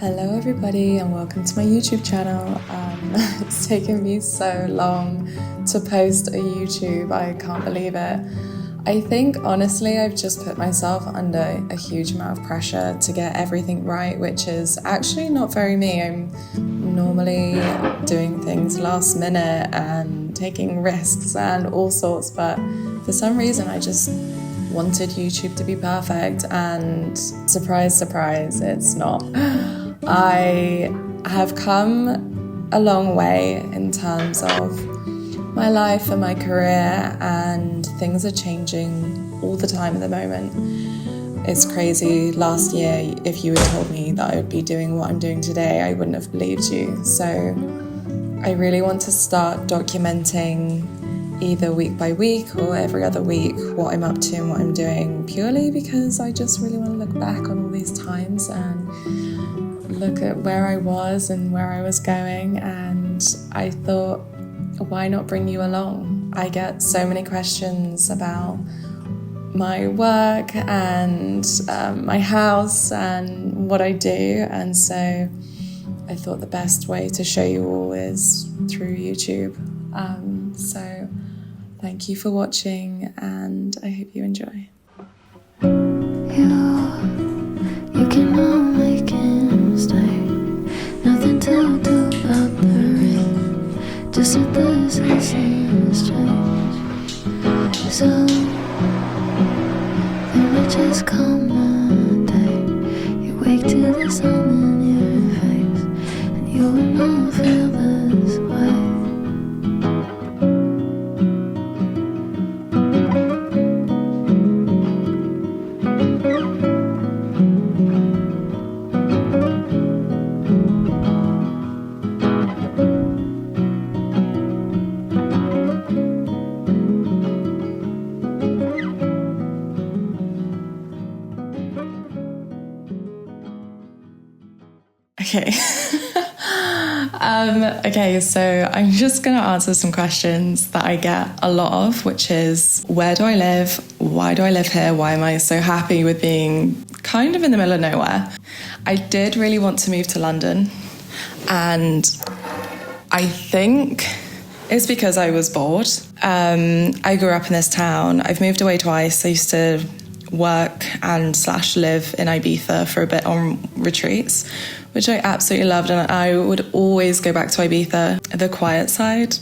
Hello everybody and welcome to my YouTube channel. It's taken me so long to post a YouTube, I can't believe it. I think honestly I've just put myself under a huge amount of pressure to get everything right, which is actually not very me. I'm normally doing things last minute and taking risks and all sorts, but for some reason I just wanted YouTube to be perfect, and surprise, surprise, it's not. I have come a long way in terms of my life and my career, and things are changing all the time at the moment. It's crazy. Last year, if you had told me that I would be doing what I'm doing today, I wouldn't have believed you. So I really want to start documenting either week by week or every other week what I'm up to and what I'm doing, purely because I just really want to look back on all these times and look at where I was and where I was going. And I thought, why not bring you along? I get so many questions about my work and my house and what I do, and so I thought the best way to show you all is through YouTube. So thank you for watching, and I hope you enjoy. You can all make a mistake. Nothing to do about the rain. Just sit there and see strange. So then we just come a day. You wake to the sun in your face, and you will not feel this way. Okay, so I'm just going to answer some questions that I get a lot of, which is, where do I live? Why do I live here? Why am I so happy with being kind of in the middle of nowhere? I did really want to move to London, and I think it's because I was bored. I grew up in this town. I've moved away twice. I used to work and / live in Ibiza for a bit on retreats, which I absolutely loved, and I would always go back to Ibiza, the quiet side,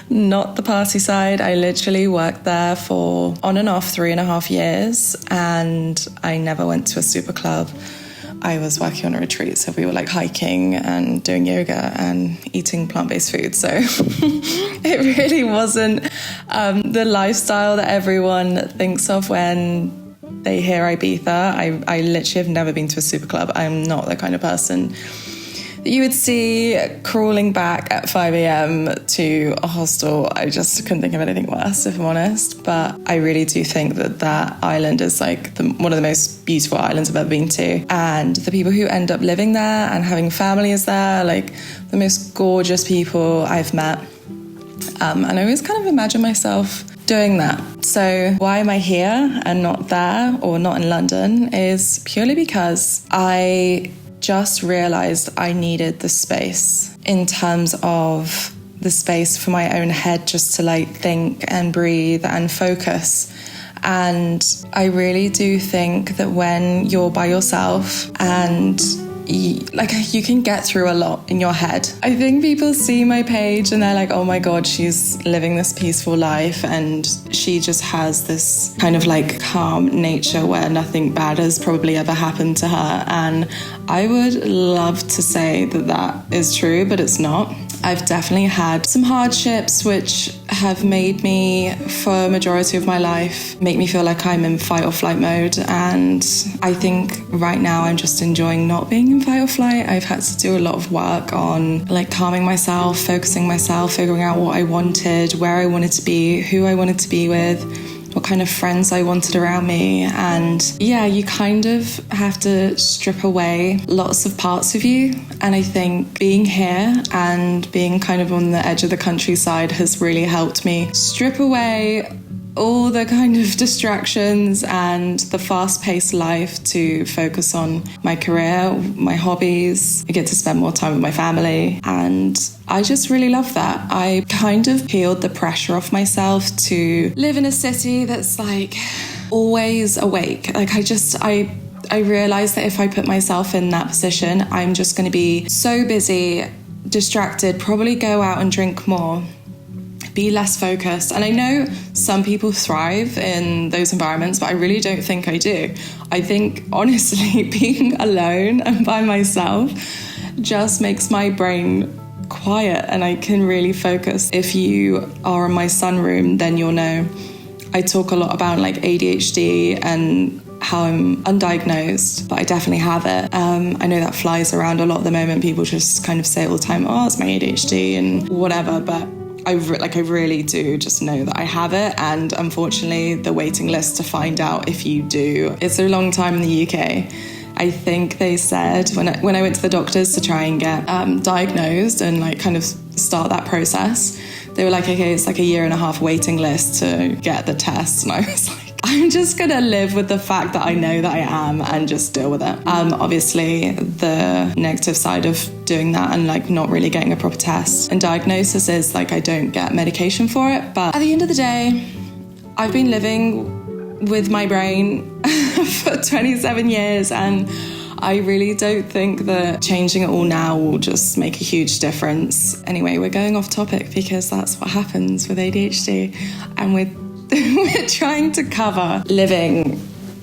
not the party side. I literally worked there for on and off 3.5 years, and I never went to a super club. I was working on a retreat, so we were like hiking and doing yoga and eating plant-based food. So it really wasn't the lifestyle that everyone thinks of when they hear Ibiza. I literally have never been to a super club. I'm not the kind of person that you would see crawling back at 5 a.m. to a hostel. I just couldn't think of anything worse, if I'm honest. But I really do think that island is like one of the most beautiful islands I've ever been to. And the people who end up living there and having families there, like the most gorgeous people I've met. And I always kind of imagine myself doing that. So why am I here and not there or not in London is purely because I just realized I needed the space, in terms of the space for my own head just to like think and breathe and focus. And I really do think that when you're by yourself and you can get through a lot in your head. I think people see my page and they're like, oh my God, she's living this peaceful life and she just has this kind of like calm nature where nothing bad has probably ever happened to her. And I would love to say that is true, but it's not. I've definitely had some hardships which have made me, for a majority of my life, make me feel like I'm in fight or flight mode. And I think right now I'm just enjoying not being in fight or flight. I've had to do a lot of work on like calming myself, focusing myself, figuring out what I wanted, where I wanted to be, who I wanted to be with, what kind of friends I wanted around me. And yeah, you kind of have to strip away lots of parts of you. And I think being here and being kind of on the edge of the countryside has really helped me strip away all the kind of distractions and the fast-paced life to focus on my career, my hobbies. I get to spend more time with my family, and I just really love that. I kind of peeled the pressure off myself to live in a city that's like always awake. Like I realized that if I put myself in that position, I'm just going to be so busy, distracted, probably go out and drink more, be less focused. And I know some people thrive in those environments, but I really don't think I do. I think, honestly, being alone and by myself just makes my brain quiet and I can really focus. If you are in my sunroom, then you'll know I talk a lot about like ADHD and how I'm undiagnosed, but I definitely have it. I know that flies around a lot at the moment. People just kind of say all the time, oh, it's my ADHD and whatever, but I really do just know that I have it. And unfortunately, the waiting list to find out if you do, it's a long time in the UK. I think they said when I went to the doctors to try and get diagnosed and like kind of start that process, they were like, okay, it's like a 1.5 year waiting list to get the test. And I was like, I'm just going to live with the fact that I know that I am and just deal with it. Obviously, the negative side of doing that and like not really getting a proper test and diagnosis is like I don't get medication for it. But at the end of the day, I've been living with my brain for 27 years and I really don't think that changing it all now will just make a huge difference. Anyway, we're going off topic because that's what happens with ADHD, and we're trying to cover living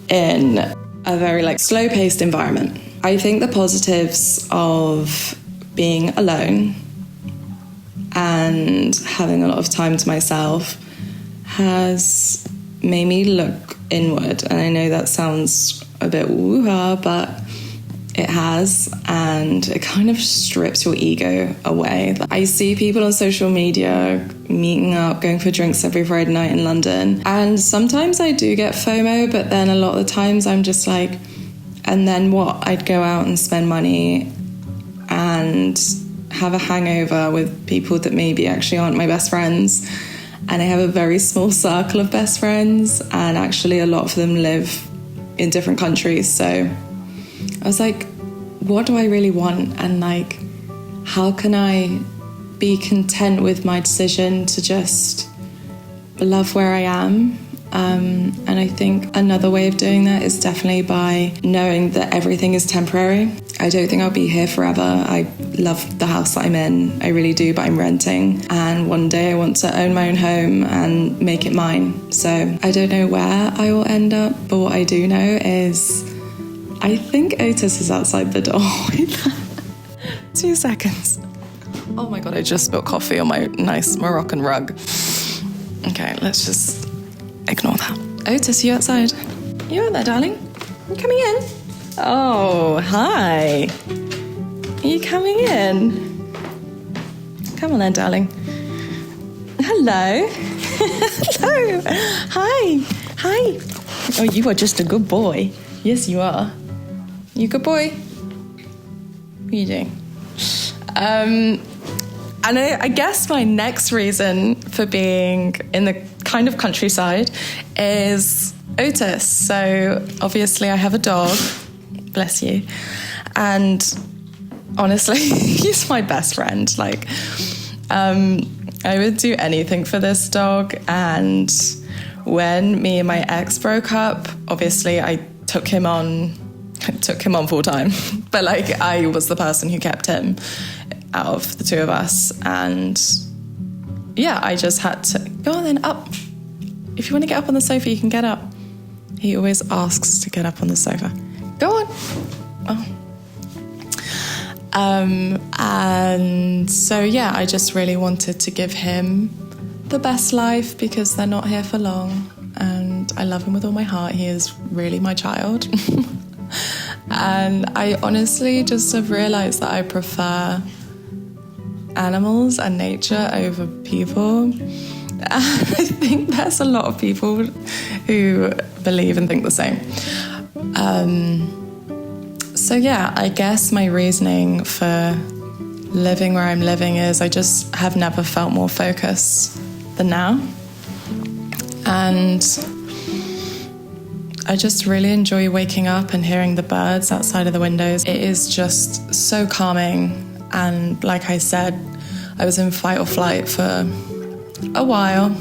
in a very like slow-paced environment. I think the positives of being alone and having a lot of time to myself has made me look inward. And I know that sounds a bit woo-ha, but it has, and it kind of strips your ego away. I see people on social media meeting up, going for drinks every Friday night in London, and sometimes I do get FOMO, but then a lot of the times I'm just like, and then what? I'd go out and spend money and have a hangover with people that maybe actually aren't my best friends, and I have a very small circle of best friends, and actually a lot of them live in different countries. So I was like, what do I really want? And like, how can I be content with my decision to just love where I am? And I think another way of doing that is definitely by knowing that everything is temporary. I don't think I'll be here forever. I love the house that I'm in. I really do, but I'm renting. And one day I want to own my own home and make it mine. So I don't know where I will end up, but what I do know is I think Otis is outside the door. 2 seconds. Oh my God, I just spilled coffee on my nice Moroccan rug. Okay, let's just ignore that. Otis, you outside? You out there, darling? You coming in? Oh, hi. Are you coming in? Come on then, darling. Hello. Hello. Hi. Hi. Oh, you are just a good boy. Yes, you are. You good boy? What are you doing? And I guess my next reason for being in the kind of countryside is Otis. So obviously I have a dog, bless you, and honestly, he's my best friend. Like, I would do anything for this dog. And when me and my ex broke up, obviously I took him on full time, but like I was the person who kept him out of the two of us. And yeah, I just had to go on then, up. If you want to get up on the sofa, you can get up. He always asks to get up on the sofa. Go on. Oh. And so yeah, I just really wanted to give him the best life because they're not here for long, and I love him with all my heart. He is really my child. And I honestly just have realised that I prefer animals and nature over people. And I think there's a lot of people who believe and think the same. So yeah, I guess my reasoning for living where I'm living is I just have never felt more focused than now. And I just really enjoy waking up and hearing the birds outside of the windows. It is just so calming. And like I said, I was in fight or flight for a while.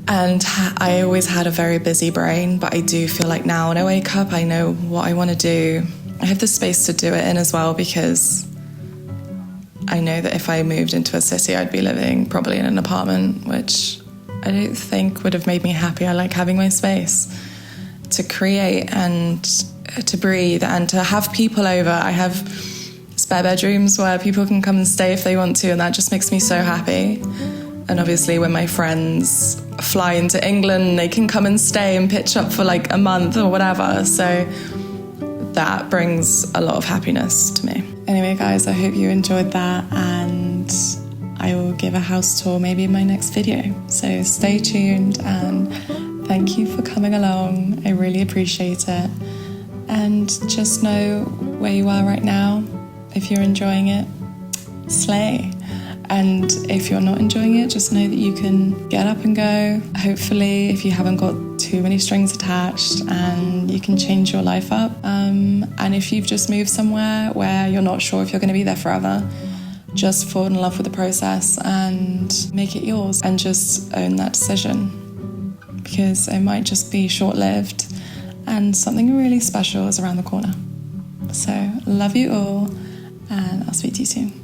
And I always had a very busy brain, but I do feel like now when I wake up, I know what I want to do. I have the space to do it in as well, because I know that if I moved into a city, I'd be living probably in an apartment, which I don't think would have made me happy. I like having my space to create and to breathe and to have people over. I have spare bedrooms where people can come and stay if they want to, and that just makes me so happy. And obviously when my friends fly into England, they can come and stay and pitch up for like a month or whatever. So that brings a lot of happiness to me. Anyway, guys, I hope you enjoyed that, and I will give a house tour maybe in my next video. So stay tuned, and thank you for coming along. I really appreciate it. And just know where you are right now. If you're enjoying it, slay. And if you're not enjoying it, just know that you can get up and go. Hopefully, if you haven't got too many strings attached, and you can change your life up. And if you've just moved somewhere where you're not sure if you're going to be there forever, just fall in love with the process and make it yours, and just own that decision, because it might just be short-lived and something really special is around the corner. So love you all, and I'll speak to you soon.